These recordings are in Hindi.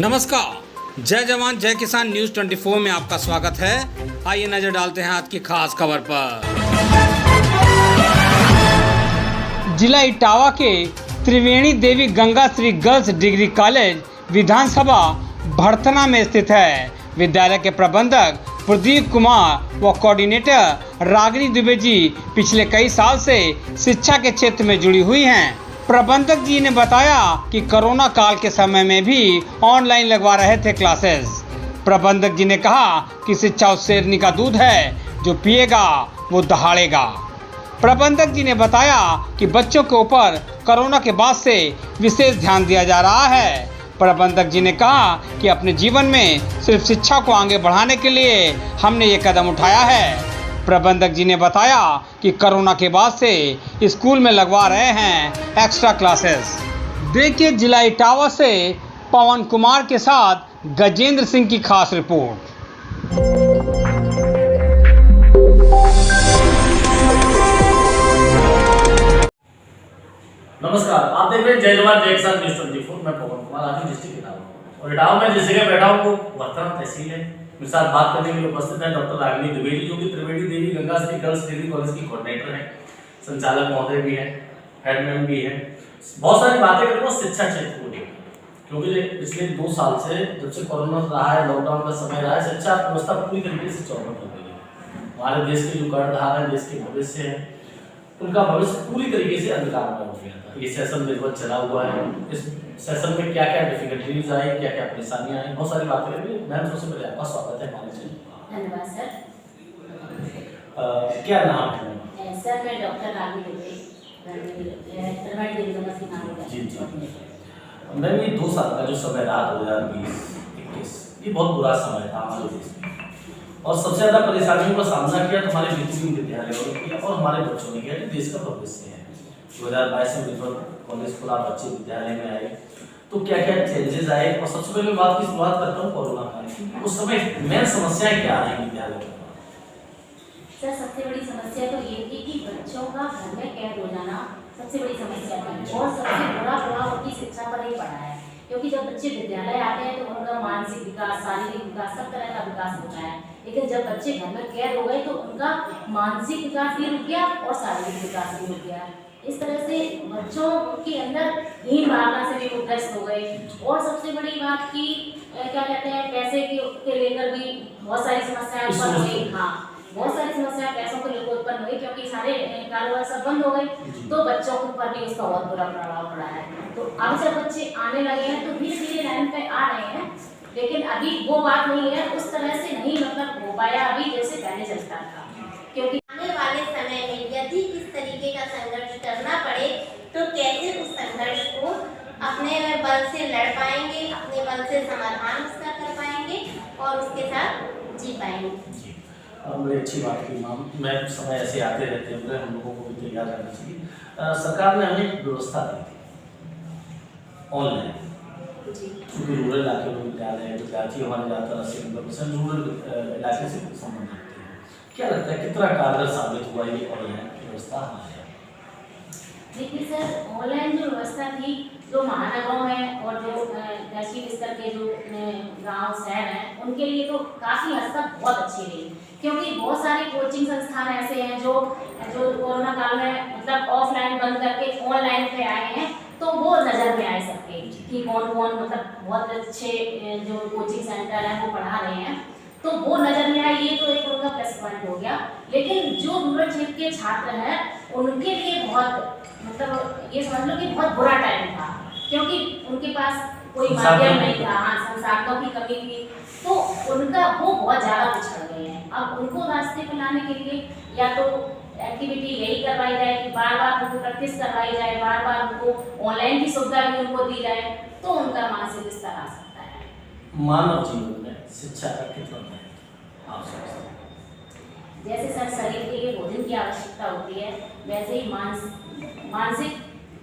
नमस्कार, जय जवान जय किसान न्यूज़ 24 में आपका स्वागत है। आइए नजर डालते हैं आज की खास खबर पर। जिला इटावा के Triveni Devi Ganga Shri girls degree college विधानसभा भड़थना में स्थित है। विद्यालय के प्रबंधक प्रदीप कुमार व कोऑर्डिनेटर रागिनी दुबे जी पिछले कई साल से शिक्षा के क्षेत्र में जुड़ी हुई हैं। प्रबंधक जी ने बताया कि कोरोना काल के समय में भी ऑनलाइन लगवा रहे थे क्लासेस। प्रबंधक जी ने कहा कि शिक्षा उस शेरनी का दूध है जो पिएगा वो दहाड़ेगा। प्रबंधक जी ने बताया कि बच्चों के ऊपर कोरोना के बाद से विशेष ध्यान दिया जा रहा है। प्रबंधक जी ने कहा कि अपने जीवन में सिर्फ शिक्षा को आगे बढ़ाने के लिए हमने ये कदम उठाया है। प्रबंधक जी ने बताया कि कोरोना के बाद से स्कूल में लगवा रहे हैं एक्स्ट्रा क्लासेस। देखिए जिला इटावा से पवन कुमार के साथ गजेंद्र सिंह की खास रिपोर्ट। नमस्कार, आप देख रहे हैं जय जवान जय किसान न्यूज़ 24। मैं पवन कुमार, आज डिस्ट्रिक्ट इटावा और इटावा में जिस जगह बैठा हूँ वो भड़थना तहसील है। मेरे साथ बात करने के लिए उपस्थित है डॉक्टर रागिनी दुबे जी, जो कि Triveni Devi Ganga Shri girls degree college की कोऑर्डिनेटर है, संचालक महोदय भी है, हेडमैन भी है। बहुत सारी बातें करेंगे शिक्षा क्षेत्र को लेकर, क्योंकि पिछले 2 साल से जब से कोरोना रहा है, लॉकडाउन का समय रहा है, शिक्षा व्यवस्था पूरी तरीके से चौपट हो गई है। हमारे देश के जो कर्णधार है, देश के भविष्य है, उनका भविष्य पूरी तरीके से अंधकार में हो गया था। ये सेशन निर्वत चला हुआ है। इस सेशन में क्या क्या डिफिकल्टीज आई, क्या क्या परेशानियां आई, बहुत सारी बातें करेंगे। मैम, सबसे पहले आपका स्वागत है हमारे चैनल पर। धन्यवाद सर। क्या नाम है? सर मैं डॉक्टर रागिनी दुबे, त्रिवेणी देवी गंगा श्री कॉलेज। जी जी मैम, ये 2 साल का जो समय रहा 2020-21, ये बहुत बुरा समय था हमारे देश में, और सबसे ज्यादा परेशानियों का सामना किया हमारे विद्यालयों ने किया और हमारे बच्चों ने किया। देश का भविष्य है। 2022 में विद्वत कॉलेज खुला, बच्चे विद्यालय में आए, तो क्या क्या चेंजेस आए। और सबसे पहले बात की शुरुआत करता हूँ कोरोना काल की। उस समय मेन समस्याएं क्या रही विद्यालय में? सर सबसे बड़ी समस्या तो ये थी कि बच्चों का घर में कैद हो जाना सबसे बड़ी समस्या थी, और सबसे बड़ा प्रभाव उनकी शिक्षा पर ही पड़ा है। क्योंकि जब बच्चे विद्यालय आते हैं तो उनका मानसिक विकास, शारीरिक विकास, सब तरह का विकास होता है। लेकिन जब बच्चे घर में कैद हो गए तो उनका मानसिक विकास भी रुक गया और शारीरिक विकास भी रुक गया। इस तरह से बच्चों के अंदर हीन भावना से भी वो ग्रस्त हो गए। और सबसे बड़ी बात की क्या कहते हैं, पैसे के लेकर भी बहुत सारी समस्याएं उत्पन्न हुई। हाँ, बहुत सारी समस्याएं पैसों को लेकर उत्पन्न हुई, क्योंकि सारे कारोबार सब बंद हो गए, तो बच्चों के ऊपर भी उसका बहुत बुरा प्रभाव पड़ा है। तो अब जब बच्चे आने लगे हैं तो धीरे धीरे लाइन पे आ रहे हैं, लेकिन अभी वो बात नहीं है, उस तरह से नहीं मतलब हो पाया अभी जैसे पहले चलता था। क्योंकि आने वाले समय में यदि इस तरीके का संघर्ष करना पड़े तो कैसे उस संघर्ष को अपने बल से लड़ पाएंगे, अपने बल से समाधान उसका कर पाएंगे और उसके साथ जी पाएंगे। बड़ी अच्छी बात की मैम। मैं समय ऐसे आते रहते हैं, हम लोगों को भी तैयार रहना चाहिए। सरकार ने हमें एक व्यवस्था दी थी ऑनलाइन, क्योंकि रूरल इलाके में विद्यालय विद्यार्थी हमारे ज़्यादातर 80% रूरल इलाके से संबंधित हैं। क्या लगता है कितना कारगर साबित हुआ ये ऑनलाइन व्यवस्था हमारे यहाँ? देखिए सर, ऑनलाइन जो व्यवस्था थी, जो महानगरों में और जो तहसील स्तर के जो गांव शहर हैं, उनके लिए तो काफ़ी हद तक बहुत अच्छी रही। क्योंकि बहुत सारे कोचिंग संस्थान ऐसे हैं जो कोरोना काल में मतलब ऑफलाइन बंद करके ऑनलाइन पे आए हैं, तो वो नज़र में आए सबके कि कौन कौन मतलब बहुत अच्छे जो कोचिंग सेंटर हैं वो पढ़ा रहे हैं, तो वो नज़र में आए। ये तो एक उनका प्लस पॉइंट हो गया। लेकिन जो रूरल क्षेत्र के छात्र हैं उनके लिए बहुत मतलब ये समझ लो कि बहुत बुरा टाइम था, क्योंकि उनके पास कोई माध्यम नहीं था। हाँ, संसाधनों की कमी थी, तो उनका वो बहुत ज़्यादा पिछड़ गए हैं। अब उनको रास्ते पर लाने के लिए या तो एक्टिविटी यही करवाई जाए कि बार बार उनको प्रैक्टिस करवाई जाए, बार बार उनको ऑनलाइन की सुविधा भी उनको दी जाए, तो उनका मानसिक स्तर आ सकता है। मानव जीवन में शिक्षा का कितना महत्व आप समझते हैं? जैसे सर शरीर के लिए भोजन की आवश्यकता होती है, वैसे ही मानसिक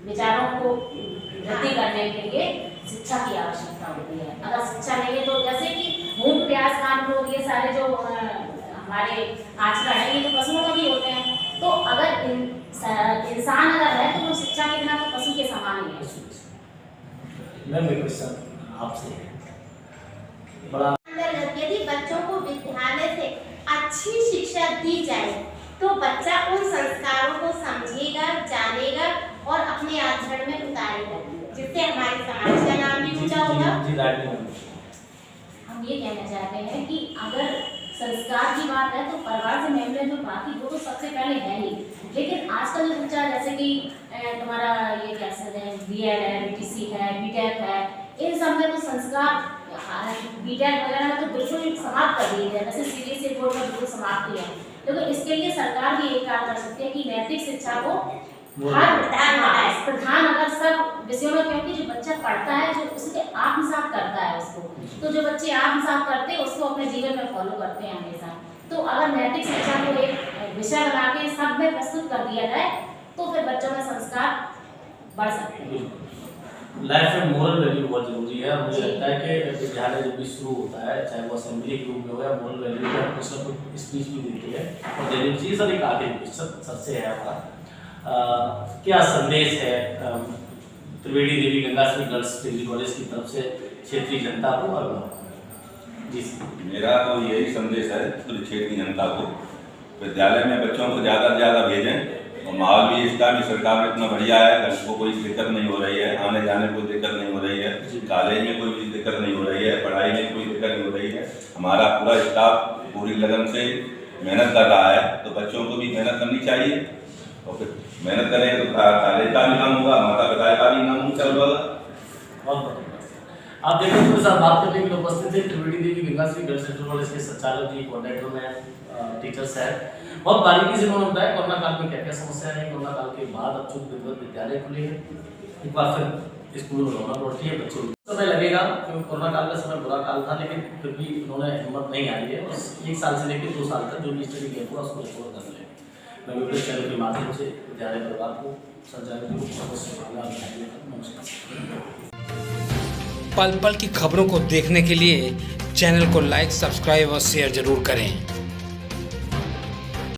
विचारों को वृद्धि करने के लिए शिक्षा की आवश्यकता होती है। अगर शिक्षा नहीं है तो जैसे कि भूख प्यास काम क्रोध ये सारे जो हमारे आचरण है, ये तो पशुओं में भी होते हैं। तो अगर इंसान अगर है तो वो शिक्षा के बिना तो पशु के समान ही है। मैं क्वेश्चन आपसे बड़ा अंतर्गत यदि बच्चों को विद्यालय से अच्छी शिक्षा दी जाए तो बच्चा उन संस्कारों को समझेगा, जानेगा और अपने आचरण में उतारेगा, जिससे हमारे समाज का नाम भी ऊंचा होगा। हम ये कहना चाहते हैं कि अगर संस्कार की बात है तो परिवार से मेल जो बाकी वो तो सबसे पहले है ही, लेकिन आजकल जो बच्चा जैसे कि तुम्हारा ये क्या कहते हैं BEd है, BTC है, BTech है, इन सब में तो संस्कार BTech वगैरह में तो बिल्कुल समाप्त कर दिए गए, जैसे CBSE बोर्ड में बिल्कुल समाप्त किया है। लेकिन इसके लिए सरकार भी एक कार्य कर सकती है कि नैतिक शिक्षा को हर प्रधान अगर सब विषयों में, क्योंकि जो बच्चा पढ़ता है जो उसके आत्मसात करता है उसको, तो जो बच्चे आत्मसात करते हैं उसको अपने जीवन में फॉलो करते हैं हमेशा। तो अगर नैतिक शिक्षा को एक विषय बना के सब में प्रस्तुत कर दिया जाए तो फिर बच्चों में संस्कार बढ़ सकते हैं। लाइफ में मोरल वैल्यू बहुत जरूरी है। मुझे लगता है कि विद्यालय जब भी शुरू होता है, चाहे वो असेंबली के रूप में हो या मोरल वैल्यू का कुछ ना कुछ स्पीच भी देती है और देनी चाहिए। सर एक आगे क्वेश्चन से है आपका, क्या संदेश है त्रिवेणी देवी गंगाश्री गर्ल्स डिग्री कॉलेज की तरफ से क्षेत्रीय जनता को? और जी मेरा तो यही संदेश है पूरी क्षेत्रीय जनता को, विद्यालय में बच्चों को ज़्यादा से ज़्यादा भेजें और माहौल भी इसका भी सरकार में इतना बढ़िया है, उनको कोई दिक्कत नहीं हो रही है, आने जाने में कोई दिक्कत नहीं हो रही है, कॉलेज में कोई भी दिक्कत नहीं हो रही है, पढ़ाई में कोई दिक्कत नहीं हो रही है। हमारा पूरा स्टाफ पूरी लगन से मेहनत कर रहा है, तो बच्चों को भी मेहनत करनी चाहिए और फिर मेहनत करेंगे तो कॉलेज का भी नाम होगा, माता पिता का भी नाम ऊँचा होगा। बहुत आप देखो मेरे साथ बात करने के लिए उपस्थित थे त्रिवेणी देवी गंगाश्री गर्ल्स डिग्री कॉलेज के संचालक जी, कोऑर्डिनेटर में टीचर्स हैं। बहुत बारीकी से उन्होंने बताया कोरोना काल में क्या क्या समस्या है। कोरोना काल के बाद अब चूंकि विद्वत विद्यालय खुले हैं, एक बार फिर स्कूल में रौनक लौटी है, बच्चों को समय लगेगा क्योंकि कोरोना काल का समय बुरा काल था, लेकिन फिर भी उन्होंने हिम्मत नहीं हारी है और 1 साल से लेकर 2 साल तक जो भी स्टडी गैप हुआ उसको रिकवर कर लिया। मैं वीडियो चैनल के माध्यम से विद्यालय परिवार को संचालक को नमस्कार। पल पल की खबरों को देखने के लिए चैनल को लाइक, सब्सक्राइब और शेयर जरूर करें।